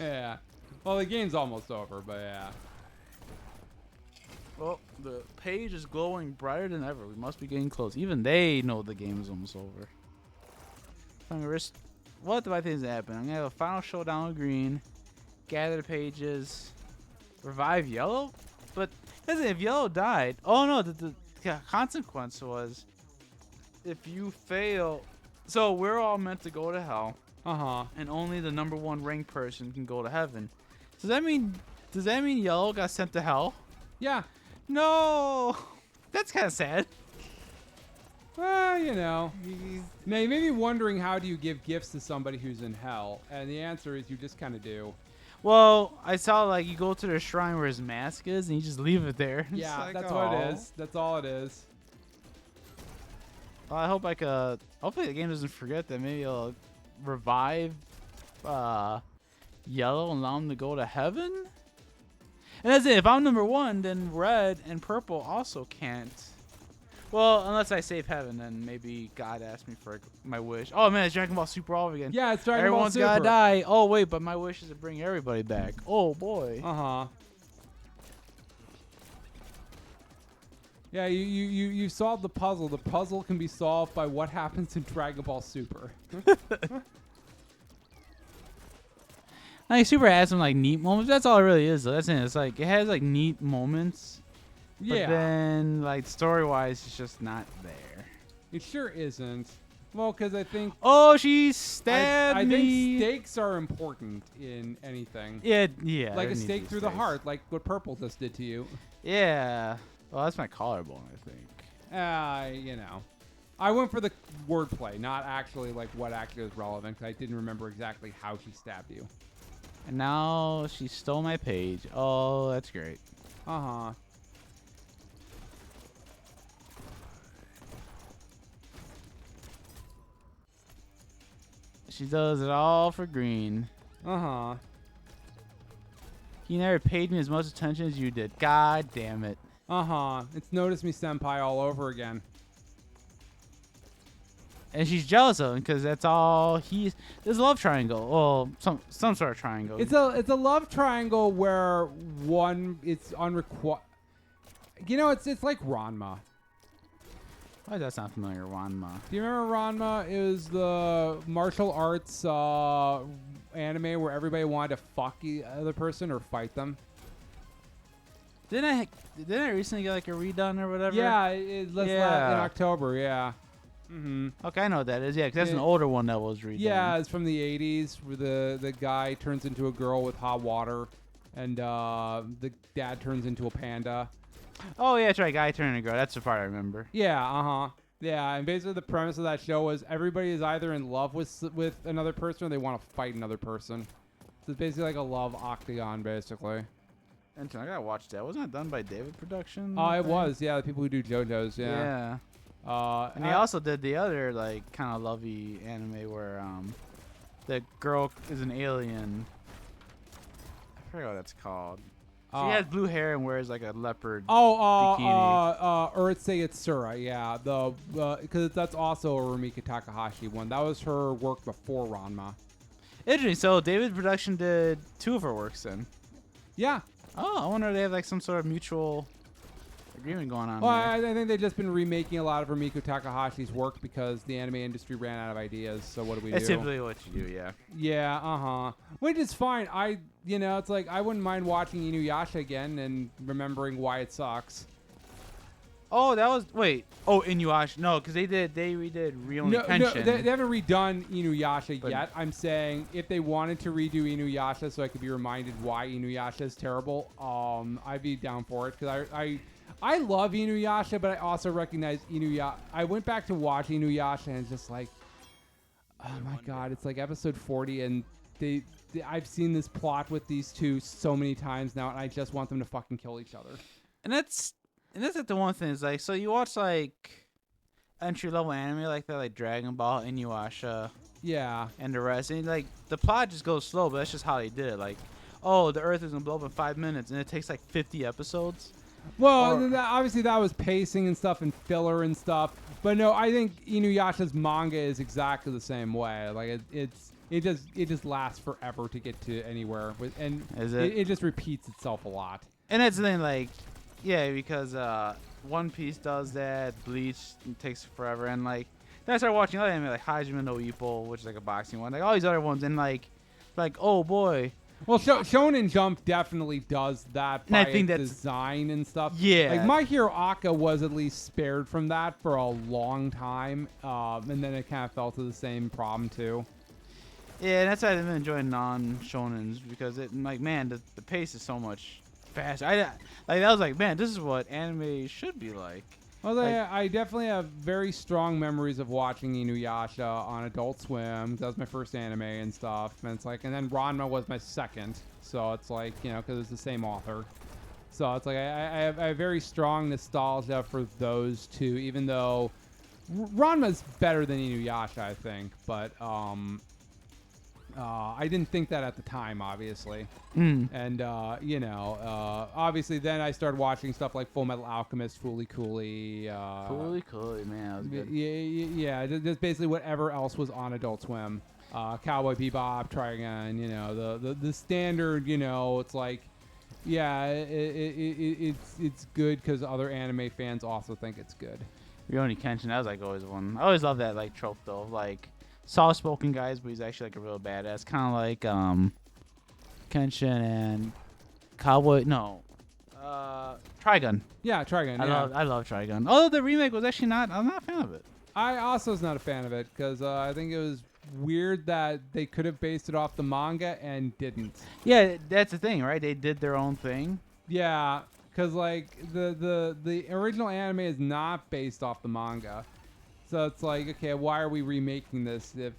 Yeah. Well, the game's almost over, but yeah. Well, the page is glowing brighter than ever. We must be getting close. Even they know the game is almost over. I'm gonna risk. What do I think is happening? I'm gonna have a final showdown with green. Gather the pages. Revive yellow? But listen, if yellow died, oh no, the consequence was if you fail. So we're all meant to go to hell, and only the #1 ranked person can go to heaven. Does that mean yellow got sent to hell? Yeah. No, that's kind of sad. Well, you know. Now, you may be wondering, how do you give gifts to somebody who's in hell? And the answer is you just kind of do. Well, I saw like you go to the shrine where his mask is, and you just leave it there. It's Yeah, like, that's what it is. That's all it is. Well, I hope I could. Hopefully, the game doesn't forget that. Maybe it'll revive yellow and allow him to go to heaven. And that's it. If I'm #1, then red and purple also can't. Well, unless I save heaven, then maybe God asked me for my wish. Oh man, it's Dragon Ball Super all over again. Yeah, it's Dragon Everyone's Ball Super. gotta die. Oh wait, but my wish is to bring everybody back. Oh boy. Yeah, you solved the puzzle. The puzzle can be solved by what happens in Dragon Ball Super. Like Super has some like neat moments. That's all it really is. Though. That's it. It's like it has like neat moments. Yeah. But then like story wise, it's just not there. It sure isn't. Well, because I think Oh, she stabbed I me. think stakes are important in anything. Yeah. Like there a needs to stake be through the stakes. heart, like what Purple just did to you. Yeah. Well, that's my collarbone, I think. You know. I went for the wordplay, not actually like what actually was relevant, because I didn't remember exactly how she stabbed you. And now she stole my page. Oh, that's great. She does it all for green. He never paid me as much attention as you did. God damn it. It's Notice Me Senpai all over again. And she's jealous of him because that's all he's. There's a love triangle. Well, some sort of triangle. It's a love triangle where one it's unrequited. You know, it's like Ranma. Why does that sound familiar, Ranma? Do you remember Ranma? It was the martial arts anime where everybody wanted to fuck the other person or fight them. Didn't I recently get like a redone or whatever? Yeah, in October. Yeah. Okay, I know what that is. Yeah, because that's an older one that was redone. Yeah, it's from the 80s where the guy turns into a girl with hot water and the dad turns into a panda. Oh yeah, that's right. Guy turning a girl. That's the part I remember. Yeah, Yeah, and basically the premise of that show was everybody is either in love with another person or they want to fight another person. So it's basically like a love octagon, basically. And I gotta watch that. Wasn't that done by David Production? Oh, it was. Yeah, the people who do JoJo's. Yeah. And he also did the other like kind of lovey anime where the girl is an alien. I forget what that's called. She has blue hair and wears like a leopard bikini. Urusei Yatsura, yeah. Because that's also a Rumiko Takahashi one. That was her work before Ranma. Interesting. So David Production did 2 of her works then. Yeah. Oh, I wonder if they have like some sort of mutual agreement going on. Well, I think they've just been remaking a lot of Rumiko Takahashi's work because the anime industry ran out of ideas. So what do we do? That's typically what you do, yeah. Yeah, Which is fine. It's like I wouldn't mind watching Inuyasha again and remembering why it sucks. Oh, that was Inuyasha. No, because they redid Real Intention. No, they haven't redone Inuyasha yet. I'm saying if they wanted to redo Inuyasha so I could be reminded why Inuyasha is terrible, I'd be down for it because I love Inuyasha, but I also recognize Inuyasha. I went back to watch Inuyasha and it's just like, oh my god, it's like episode 40 and I've seen this plot with these two so many times now and I just want them to fucking kill each other. And that's like the one thing is like, so you watch like entry level anime like that, like Dragon Ball, Inuyasha, yeah, and the rest, and like the plot just goes slow, but that's just how they did it. Like, oh, the Earth is gonna blow up in 5 minutes, and it takes like 50 episodes. Well, obviously that was pacing and stuff and filler and stuff, but no, I think Inuyasha's manga is exactly the same way. Like it's it just lasts forever to get to anywhere with, and Is it? it just repeats itself a lot. And that's the thing, like, yeah, because One Piece does that, Bleach takes forever, and like then I started watching other anime like Hajime no Ippo, which is like a boxing one, like all these other ones, and like oh boy, Well, Shonen Jump definitely does that And I by think its that's- design and stuff. Yeah. Like My Hero Aka was at least spared from that for a long time, and then it kind of fell to the same problem too. yeah, and that's why I've been enjoying non-shonens because it like man, the pace is so much faster. I was like, man, this is what anime should be like. Well, I definitely have very strong memories of watching Inuyasha on Adult Swim. That was my first anime and stuff. And it's like, and then Ranma was my second. So it's like, you know, because it's the same author. So it's like I have very strong nostalgia for those two, even though Ranma's better than Inuyasha, I think. But I didn't think that at the time, obviously. And, you know, obviously then I started watching stuff like Full Metal Alchemist, Fooly Cooly. Cool, man, that was good. Yeah, just basically whatever else was on Adult Swim. Cowboy Bebop, Trigun, you know, the standard, you know, it's like, yeah, it's good because other anime fans also think it's good. Rurouni Kenshin, that was like always one. I always love that like trope though, of, like soft-spoken guys, but he's actually like a real badass, kind of like Kenshin and Cowboy. No, Trigun. Yeah, Trigun. Yeah. I love Trigun. Although the remake was actually not. I'm not a fan of it. I also was not a fan of it because I think it was weird that they could have based it off the manga and didn't. Yeah, that's the thing, right? They did their own thing. Yeah, because like the original anime is not based off the manga, so it's like, okay, why are we remaking this if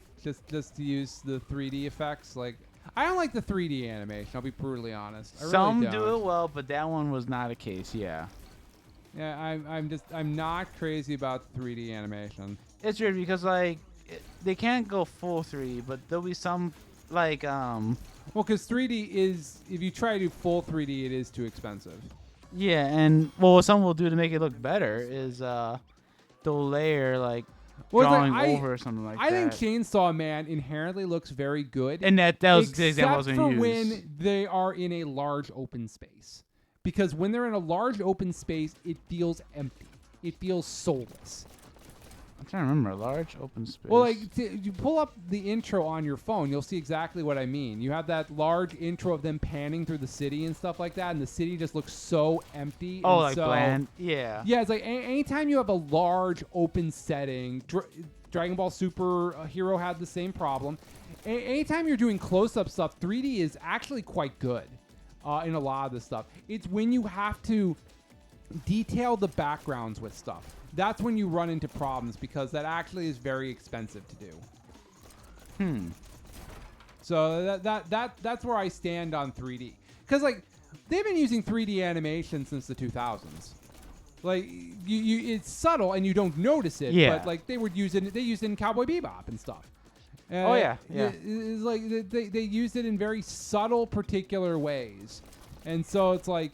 just to use the 3D effects? Like, I don't like the 3D animation. I'll be brutally honest. I Some really do don't. it well, but that one was not a case. Yeah, Yeah, I'm not crazy about 3D animation. it's weird because like they can't go full 3D, but there'll be some like Well, because 3D is, if you try to do full 3D, it is too expensive. yeah, and well, what some will do to make it look better is they'll layer like Well, it's drawing like, over or something like I that. think Chainsaw Man inherently looks very good. And that was the example I was except going for to use. when they are in a large open space. Because when they're in a large open space, it feels empty. It feels soulless. I'm trying to remember a large open space. Well, like, you pull up the intro on your phone, you'll see exactly what I mean. You have that large intro of them panning through the city and stuff like that, and the city just looks so empty. oh, and like so, bland. Yeah. Yeah, it's like anytime you have a large open setting, Dragon Ball Super Hero had the same problem. Anytime you're doing close-up stuff, 3D is actually quite good in a lot of this stuff. It's when you have to detail the backgrounds with stuff. That's when you run into problems because that actually is very expensive to do. So that's where I stand on 3D. Because like they've been using 3D animation since the 2000s. Like you it's subtle and you don't notice it. Yeah. But like they used it in Cowboy Bebop and stuff. Oh, yeah. It's like they used it in very subtle, particular ways, and so it's like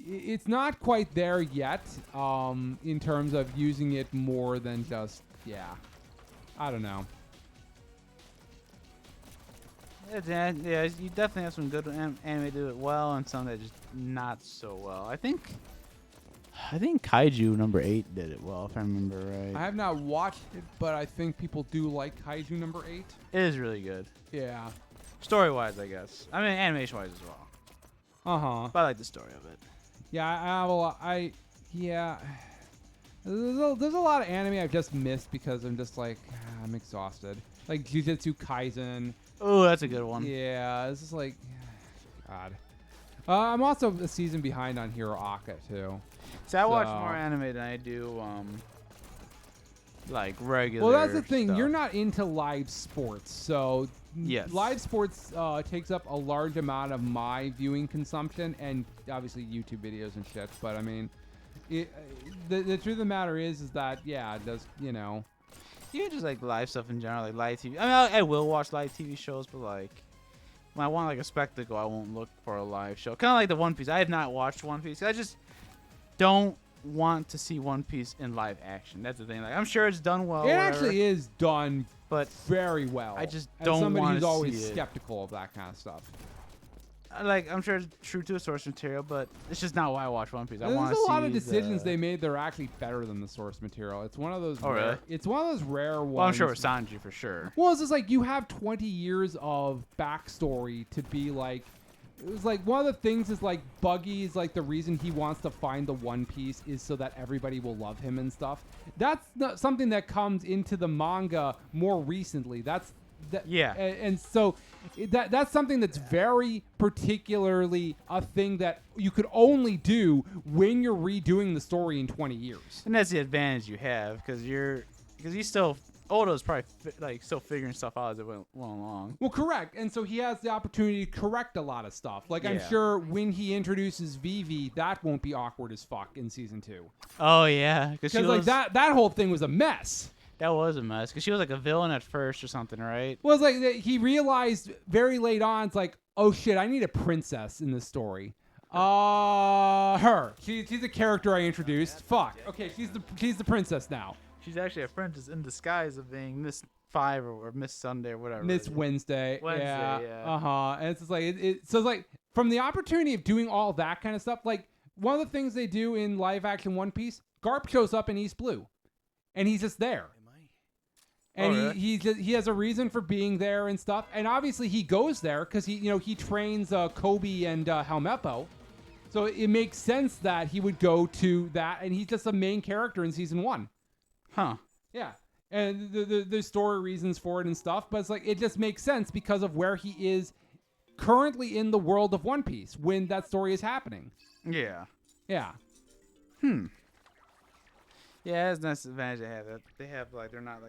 it's not quite there yet in terms of using it more than just I don't know. Yeah, you definitely have some good anime do it well, and some that just not so well. I think Kaiju number 8 did it well, if I remember right. I have not watched it, but I think people do like Kaiju number 8. It is really good, Yeah. story-wise, I guess. I mean, animation-wise as well. But I like the story of it. Yeah, I have a lot. Yeah. There's a lot of anime I've just missed because I'm just like I'm exhausted. Like Jujutsu Kaisen. Oh, that's a good one. Yeah, it's just like God. I'm also a season behind on Hero Aka too. See, I watch So- more anime than I do like regular. Well, that's the thing. stuff. You're not into live sports, so Yes. live sports takes up a large amount of my viewing consumption, and obviously YouTube videos and shit. But I mean, the truth of the matter is that it does. You know, Even just like live stuff in general, like live TV. I mean, I will watch live TV shows, but like when I want like a spectacle, I won't look for a live show. Kind of like the One Piece. I have not watched One Piece. I just don't want to see One Piece in live action. That's the thing. Like I'm sure it's done well. It whatever, actually is done but very well. I just As don't somebody want who's to always see it. skeptical of that kind of stuff. Like I'm sure it's true to the source material, but it's just not why I watch One Piece. I want There's to a see lot of decisions the... they made that are actually better than the source material. It's one of those. Oh, rare, really? It's one of those rare ones. Well, I'm sure with Sanji for sure. Well, it's just like you have 20 years of backstory to be like. It was like one of the things is like Buggy is like the reason he wants to find the One Piece is so that everybody will love him and stuff. That's not something that comes into the manga more recently. Yeah. And so that's something that's very particularly a thing that you could only do when you're redoing the story in 20 years. And that's the advantage you have because he's still Oda's probably still figuring stuff out as it went along. Well, correct. And so he has the opportunity to correct a lot of stuff. Like, I'm Yeah. sure when he introduces Vivi, that won't be awkward as fuck in season 2. Oh yeah, because Because, like, that whole thing was a mess. That was a mess because she was like a villain at first or something, right? Well, it's like he realized very late on, it's like, oh shit, I need a princess in this story. Her. She's a character I introduced. Fuck. Okay, she's the princess now. She's actually a princess in disguise of being Miss Five or Miss Sunday or whatever. Miss Wednesday. Wednesday, Yeah. yeah. And it's just like so it's like from the opportunity of doing all that kind of stuff, like one of the things they do in live action One Piece, Garp shows up in East Blue. And he's just there. And Oh, really? he has a reason for being there and stuff. And obviously he goes there because he trains Kobe and Helmeppo. So it makes sense that he would go to that, and he's just a main character in season 1. Huh. Yeah. And there's story reasons for it and stuff, but it's like it just makes sense because of where he is currently in the world of One Piece when that story is happening. Yeah. Yeah. Yeah, that's nice advantage they have. That they have they're not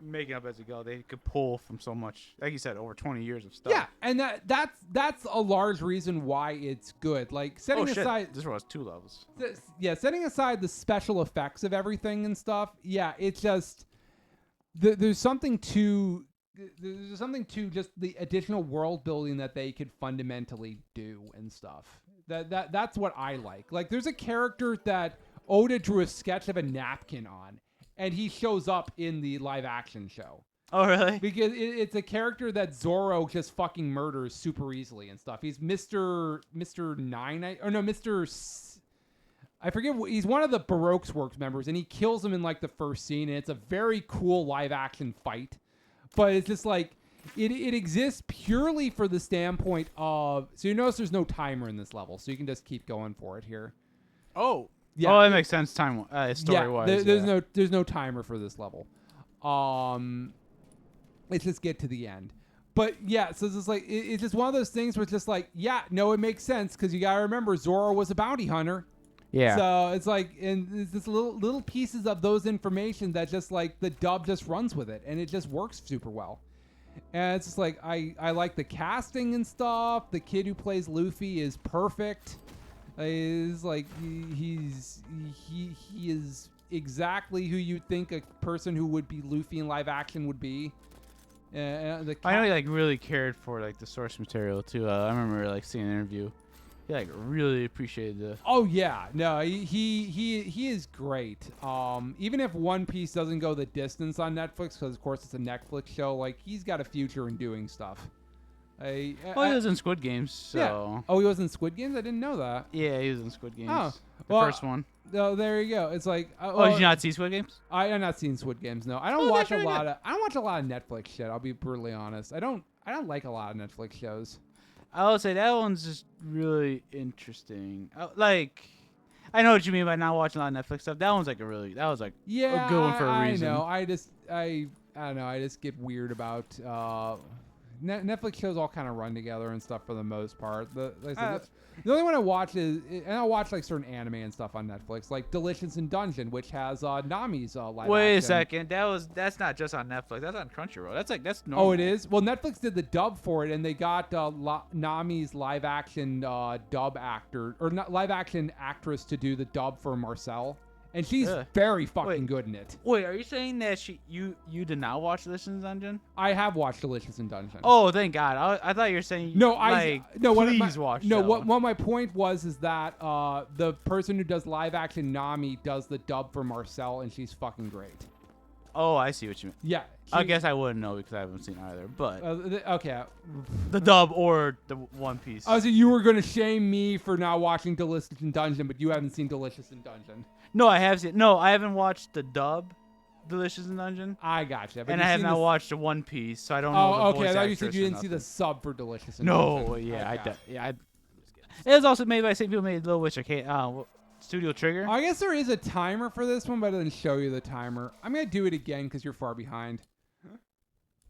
making up as you go. They could pull from so much, like you said, over 20 years of stuff. Yeah, and that's a large reason why it's good. Like setting aside this was 2 levels. setting aside the special effects of everything and stuff. Yeah, it's just there's something to just the additional world building that they could fundamentally do and stuff. That's what I like. Like there's a character that Oda drew a sketch of a napkin on, and he shows up in the live action show. Oh, really? Because it's a character that Zoro just fucking murders super easily and stuff. He's Mr. Nine, I forget. He's one of the Baroque's Works members, and he kills him in like the first scene, and it's a very cool live action fight. But it's just like it exists purely for the standpoint of. So you notice there's no timer in this level, so you can just keep going for it here. Oh. Yeah. Oh, that makes sense. Story wise. There's no timer for this level. Let's just get to the end. But yeah, so it's just like it's just one of those things where it's just like, yeah, no, it makes sense because you gotta remember Zoro was a bounty hunter. Yeah. So it's like, and it's just little pieces of those information that just like the dub just runs with it, and it just works super well. And it's just like I like the casting and stuff. The kid who plays Luffy is perfect. Is like he is exactly who you'd think a person who would be Luffy in live action would be. I know he really cared for the source material too. I remember seeing an interview. He really appreciated the. Oh yeah, no, he is great. Even if One Piece doesn't go the distance on Netflix, because of course it's a Netflix show, he's got a future in doing stuff. He was in Squid Games, so. Yeah. Oh, he was in Squid Games? I didn't know that. Yeah, he was in Squid Games. Oh, the first one. Oh, there you go. It's like. Did you not see Squid Games? I have not seen Squid Games. No, I don't watch a lot of. I don't watch a lot of Netflix shit. I'll be brutally honest. I don't like a lot of Netflix shows. I would say that one's just really interesting. I know what you mean by not watching a lot of Netflix stuff. That one's a good one for a reason. I know. I don't know. I just get weird about Netflix shows all kind of run together and stuff for the most part. The only one I watch and I watch certain anime and stuff on Netflix, like Delicious in Dungeon, which has Nami's live Wait action. a second, that's not just on Netflix. That's on Crunchyroll. That's normal. Oh, it is. Well, Netflix did the dub for it, and they got Nami's live action dub actor or not live action actress to do the dub for Marcel, and she's Really? very fucking Wait. good in it. Wait, are you saying that you did not watch Delicious Dungeon? I have watched Delicious in Dungeon. Oh, thank God. I thought you were saying No, please watch. No, that one. what my point was is that the person who does live action Nami does the dub for Marcel, and she's fucking great. Oh, I see what you mean. Yeah, I guess I wouldn't know because I haven't seen either. But okay. the dub or the One Piece. Oh, so you were gonna shame me for not watching Delicious in Dungeon, but you haven't seen Delicious in Dungeon. No, I have seen. No, I haven't watched the dub, Delicious in Dungeon, I gotcha. But and I you've have seen not the watched the One Piece, so I don't know. Oh, the okay. voice I thought you said actress you or didn't see the nothing. sub for Delicious in No, Dungeon. yeah, Okay. It was also made by the same people who made Little Witch Arcade. Studio Trigger. I guess there is a timer for this one, but it didn't show you the timer. I'm gonna do it again because you're far behind.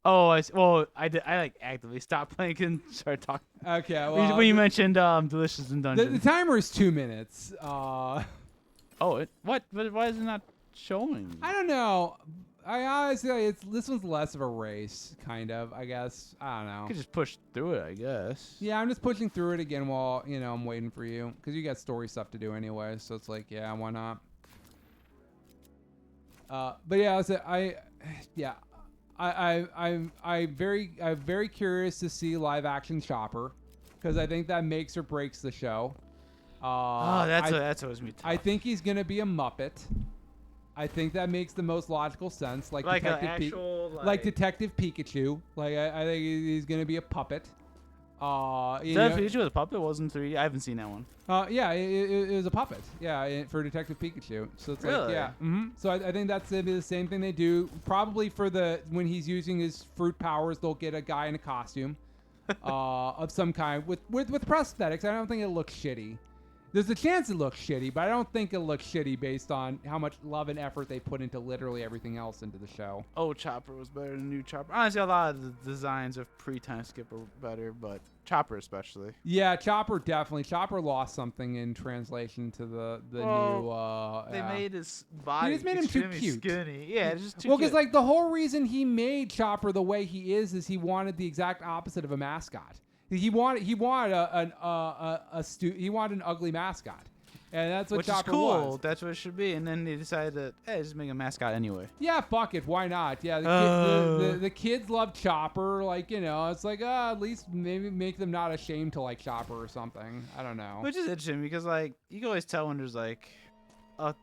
Oh, I see. Well, I like actively stopped playing and started talking. Okay. Well, When you mentioned Delicious in Dungeon. the timer is 2 minutes. Oh, what? But why is it not showing? I don't know. I honestly, this one's less of a race, kind of. I guess. I don't know. You could just push through it, I guess. Yeah, I'm just pushing through it again while I'm waiting for you because you got story stuff to do anyway. So it's like, yeah, why not? But yeah, I'm very curious to see live action Chopper because I think that makes or breaks the show. That's always me. I think he's gonna be a Muppet. I think that makes the most logical sense, like an Detective actual like Detective Pikachu. Like I think he's gonna be a puppet. Pikachu was a puppet, wasn't 3D? I haven't seen that one. Yeah, it was a puppet. Yeah, for Detective Pikachu. So it's like, Really? yeah. So I think that's the same thing they do. Probably for when he's using his fruit powers, they'll get a guy in a costume of some kind with prosthetics. I don't think it looks shitty. There's a chance it looks shitty, but I don't think it looks shitty based on how much love and effort they put into literally everything else into the show. Oh, Chopper was better than new Chopper. Honestly, a lot of the designs of pre-time skip are better, but Chopper especially. Yeah, Chopper definitely. Chopper lost something in translation to the new. They made his body. They just made him too extremely cute. Skinny. Yeah, it's just too. Well, cute. because like the whole reason he made Chopper the way he is he wanted the exact opposite of a mascot. He wanted an ugly mascot, and that's what Which Chopper is cool. was. That's what it should be. And then they decided that just make a mascot anyway. Yeah, fuck it, why not? Yeah, the kids love Chopper. Like it's like at least maybe make them not ashamed to like Chopper or something. I don't know. Which is interesting because like you can always tell when there's like a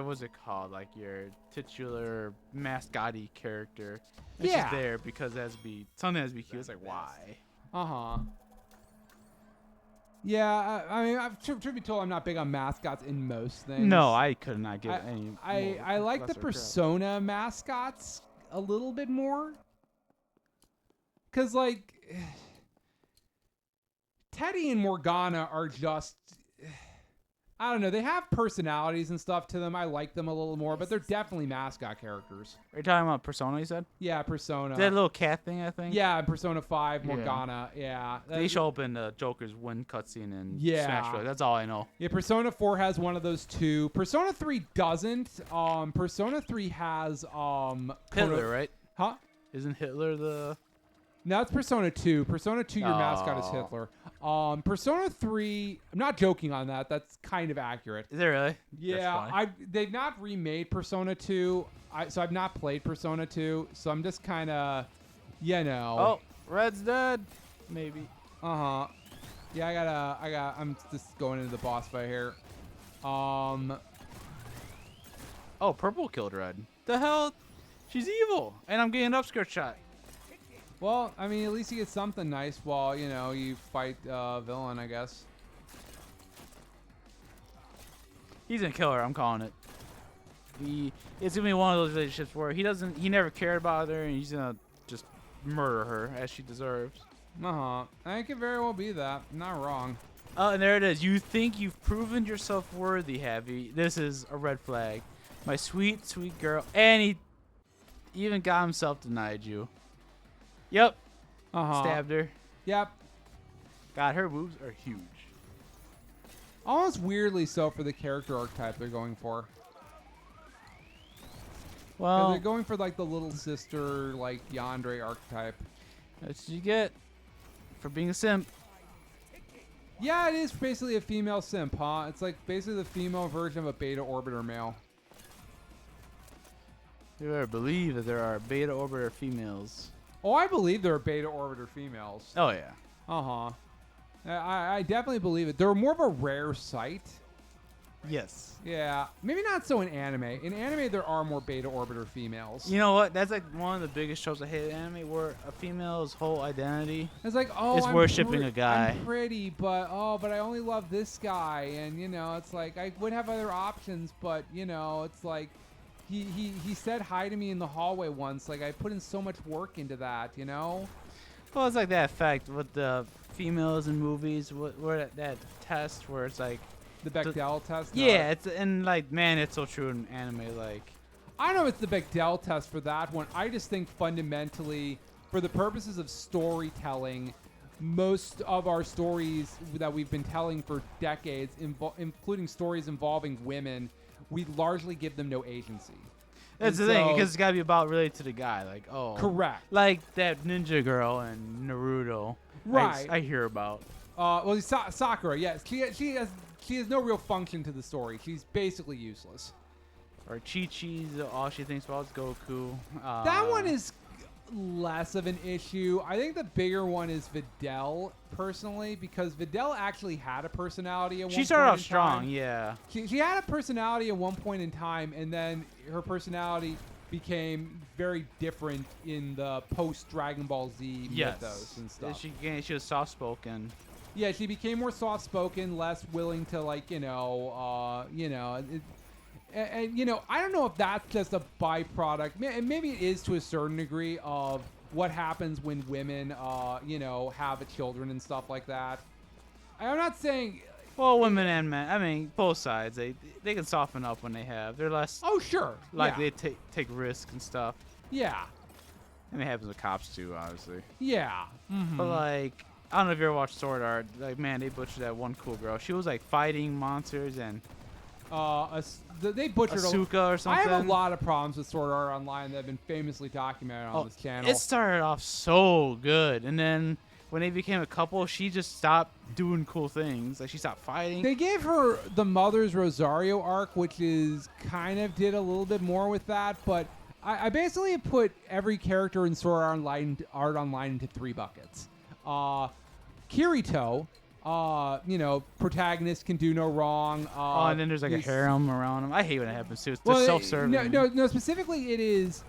what's it called, like your titular mascot-y character. It's just there because it has to be something has to be cute. It's like why? Yeah, I mean, truth be told, I'm not big on mascots in most things. No, I could not give any. I like the Persona mascots a little bit more. Cause like Teddy and Morgana are just, I don't know. They have personalities and stuff to them. I like them a little more, but they're definitely mascot characters. Are you talking about Persona? You said? Yeah, Persona. That little cat thing, I think. Yeah, Persona 5, Morgana. Yeah. They show up in the Joker's win cutscene in Yeah. Smash Bros. That's all I know. Yeah, Persona 4 has one of those too. Persona 3 doesn't. Persona 3 has Hitler, right? Huh? Isn't Hitler the? No, it's Persona 2. Persona 2, your mascot is Oh. Hitler. Persona 3, I'm not joking on that. That's kind of accurate. Is it really? Yeah, they've not remade Persona 2, so I've not played Persona 2, so I'm just kind of, Oh, Red's dead. Maybe. Yeah, I'm just going into the boss fight here. Oh, Purple killed Red. The hell? She's evil, and I'm getting an upskirt shot. Well, I mean, at least you get something nice while, you fight villain, I guess. He's gonna kill her. I'm calling it. It's gonna be one of those relationships where he never cared about her, and he's gonna just murder her as she deserves. I could very well be that. Not wrong. And there it is. You think you've proven yourself worthy, Heavy. This is a red flag. My sweet, sweet girl. And he even got himself denied you. Yep. Stabbed her. Yep. God, her moves are huge. Almost weirdly so for the character archetype they're going for. Well, they're going for like the little sister, like Yandere archetype. that's what you get for being a simp. Yeah, it is basically a female simp, huh? It's like basically the female version of a beta orbiter male. You better believe that there are beta orbiter females. Oh, I believe there are beta orbiter females. Oh yeah. Uh-huh. I definitely believe it. They're more of a rare sight. Yes. Yeah. Maybe not so in anime. In anime, there are more beta orbiter females. You know what? That's like one of the biggest shows I hate in anime, where a female's whole identity It's like, oh, is worshiping a guy. I'm pretty, but I only love this guy, and it's like I would have other options, but it's like he said hi to me in the hallway once. Like I put in so much work into that, Well, it's like that effect with the females in movies, where that test where it's like. The Bechdel test. Yeah, it's so true in anime. Like, I don't know if it's the Bechdel test for that one. I just think fundamentally, for the purposes of storytelling, most of our stories that we've been telling for decades, including stories involving women, we largely give them no agency. That's the thing, because it's got to be about related to the guy. Like, oh. Correct. Like that ninja girl in Naruto. Right. I hear about. Well, Sakura, yes. She has no real function to the story. She's basically useless. Or Chi-Chi's, all she thinks about is Goku. That one is less of an issue. I think the bigger one is Videl, personally, because Videl actually had a personality at one point. She started off in strong, time. yeah. She had a personality at one point in time, and then her personality became very different in the post-Dragon Ball Z mythos and stuff. She was soft-spoken. Yeah, she became more soft-spoken, less willing to, like, and I don't know if that's just a byproduct. And maybe it is to a certain degree of what happens when women, have children and stuff like that. I'm not saying. Well, women and men. I mean, both sides. They can soften up when they have. They're less. Oh, sure. Likely to take risks and stuff. Yeah. And it happens with cops too, obviously. Yeah. Mm-hmm. But like, I don't know if you ever watched Sword Art. Like, man, they butchered that one cool girl. She was like fighting monsters and. They butchered Asuka or something. I have a lot of problems with Sword Art Online that have been famously documented on this channel. It started off so good, and then when they became a couple, she just stopped doing cool things. Like, she stopped fighting. They gave her the Mother's Rosario arc, which is kind of did a little bit more with that, but I basically put every character in Sword Art Online into 3 buckets. Kirito. Protagonist can do no wrong. And then there's like a harem around him. I hate when it happens too. It's self-serving. No. Specifically, it is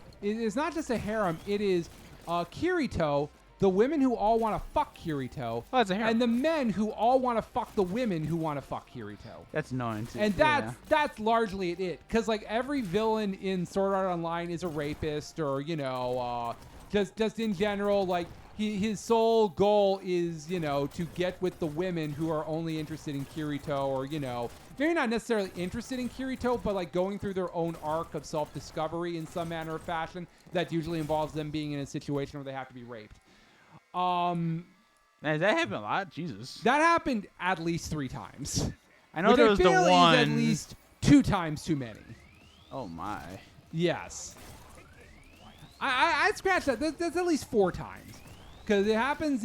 not just a harem. It is Kirito, the women who all want to fuck Kirito, it's a harem. and the men who all want to fuck the women who want to fuck Kirito. That's annoying too. And that's largely it. Because like every villain in Sword Art Online is a rapist, or just in general, like. His sole goal is, to get with the women who are only interested in Kirito, or, maybe not necessarily interested in Kirito, but like going through their own arc of self-discovery in some manner or fashion that usually involves them being in a situation where they have to be raped. Man, that happened a lot. Jesus. That happened at least 3 times. I know there was the one. At least 2 times too many. Oh my. Yes. I'd scratch that. That's at least 4 times. Because it happens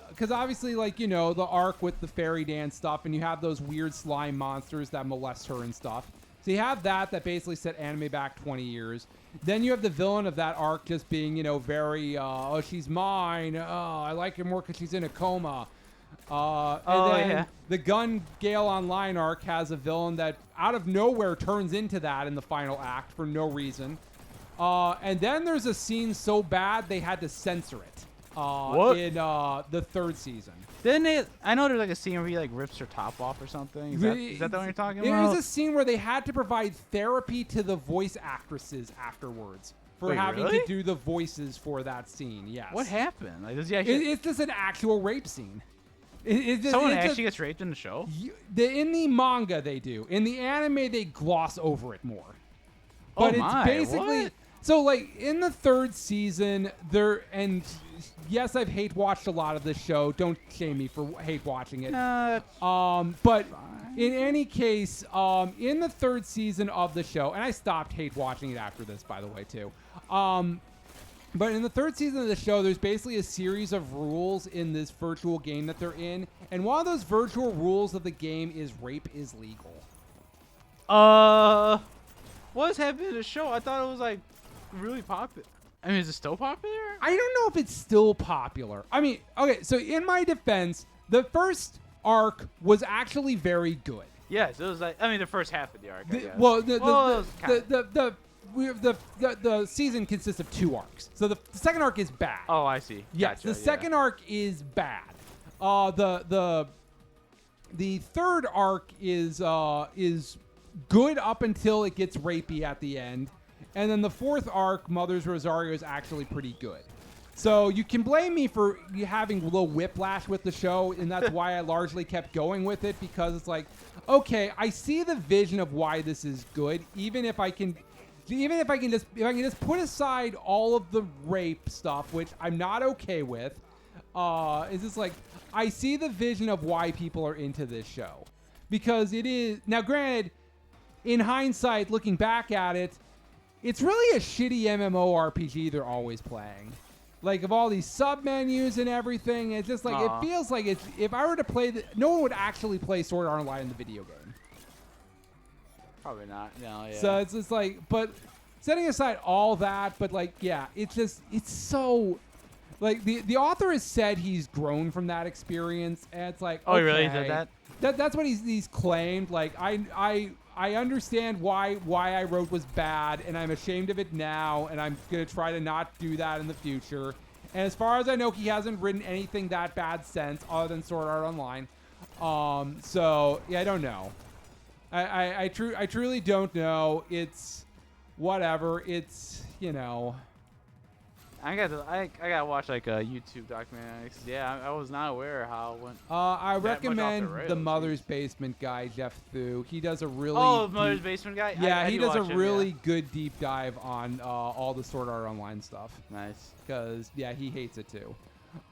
because obviously, like, the arc with the fairy dance stuff, and you have those weird slime monsters that molest her and stuff. So you have that basically set anime back 20 years. Then you have the villain of that arc just being, very, oh, she's mine. Oh, I like her more because she's in a coma. And then the Gun Gale Online arc has a villain that out of nowhere turns into that in the final act for no reason. And then there's a scene so bad they had to censor it. In the 3rd season. I know there's like a scene where he like rips her top off or something. Is that the one you're talking about? It was a scene where they had to provide therapy to the voice actresses afterwards for having to do the voices for that scene. Yes. What happened? Like, does he actually? It's just an actual rape scene. Someone actually gets raped in the show? In the manga, they do. In the anime, they gloss over it more. But it's basically. What? So, like, in the 3rd season, yes, I've hate watched a lot of this show. Don't shame me for hate watching it. But in any case, in the 3rd season of the show, and I stopped hate watching it after this, by the way, too. But in the third season of the show, there's basically a series of rules in this virtual game that they're in. And one of those virtual rules of the game is rape is legal. What's happening to the show? I thought it was like really popular. I mean, is it still popular? I don't know if it's still popular. I mean, okay, so in my defense, the first arc was actually very good. Yes, it was like, I mean, the first half of the arc. I guess. The season consists of 2 arcs. So the second arc is bad. Oh, I see. Yes, Gotcha, the second arc is bad. The third arc is good up until it gets rapey at the end, and then the fourth arc, Mother's Rosario, is actually pretty good. So you can blame me for having a little whiplash with the show, and that's why I largely kept going with it, because it's like, okay, I see the vision of why this is good, even if I can just put aside all of the rape stuff, which I'm not okay with. It's just like, I see the vision of why people are into this show, because it is now. Granted, in hindsight, looking back at it, it's really a shitty MMORPG they're always playing. Like, of all these sub menus and everything, it's just like, it feels like it's, if I were to play no one would actually play Sword Art Online in the video game. Probably not. No, yeah. So it's just like, but setting aside all that, but like, yeah, it's just, it's so, like, the author has said he's grown from that experience, and it's like, oh, okay, he really said that? That's what he's claimed. Like, I understand why I wrote was bad, and I'm ashamed of it now, and I'm gonna try to not do that in the future. And as far as I know, he hasn't written anything that bad since, other than Sword Art Online. So yeah, I don't know. I truly don't know. It's whatever. It's, you know. I gotta watch like a YouTube documentary. Yeah, I was not aware how it went. I recommend rails, the Mother's Basement guy, Jeff Thu. He does a really Mother's Basement guy. Yeah, he does a him, really good deep dive on all the Sword Art Online stuff. Nice. Because yeah, he hates it too.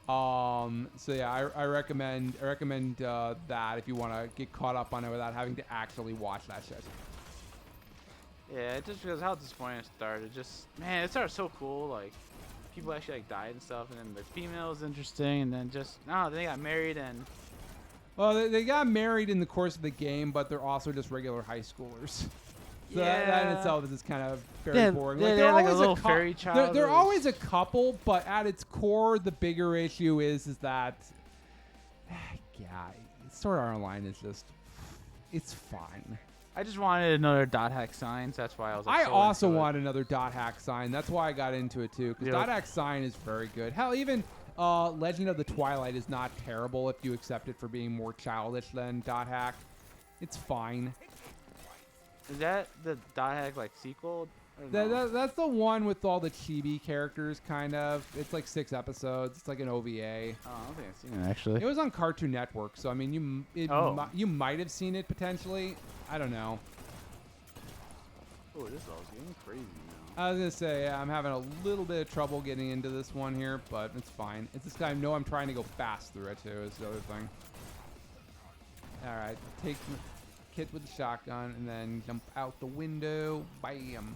So yeah, I recommend that if you want to get caught up on it without having to actually watch that shit. Yeah, just because how disappointing it started. Just, man, it started so cool. Like, people actually like died and stuff, and then the female was interesting, and then just they got married and. Well, they got married in the course of the game, but they're also just regular high schoolers. So that in itself is just kind of very boring. Like, they're like a always little fairy child. They're always a couple, but at its core, the bigger issue is that, yeah, Sword Art Online is just, it's fine. I just wanted another dot hack sign, so that's why I was. Like, I also want another dot hack sign. That's why I got into it too, because dot hack sign is very good. Hell, even Legend of the Twilight is not terrible if you accept it for being more childish than dot hack. It's fine. Is that the dot hack like sequel? No? That's the one with all the chibi characters, kind of. It's like 6 episodes. It's like an OVA. Oh, I don't think I've seen it actually. It was on Cartoon Network, so I mean, you might have seen it potentially. I don't know. Oh, this is getting crazy now. I was gonna say, yeah, I'm having a little bit of trouble getting into this one here, but it's fine. It's this guy. I know I'm trying to go fast through it too. Is the other thing. All right, take the kit with the shotgun and then jump out the window. Bam.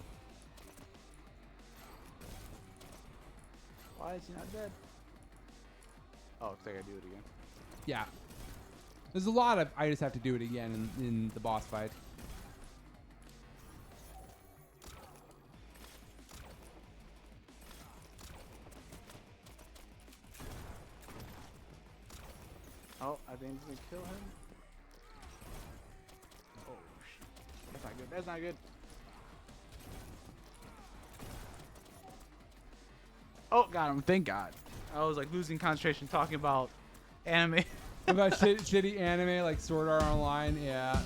Why is he not dead? Oh, looks like I do it again. Yeah. There's a lot of I just have to do it again in the boss fight. Oh, I think he's gonna kill him. Oh, shit. That's not good. That's not good. Oh, got him. Thank God. I was like losing concentration talking about anime. About shitty anime like Sword Art Online, yeah.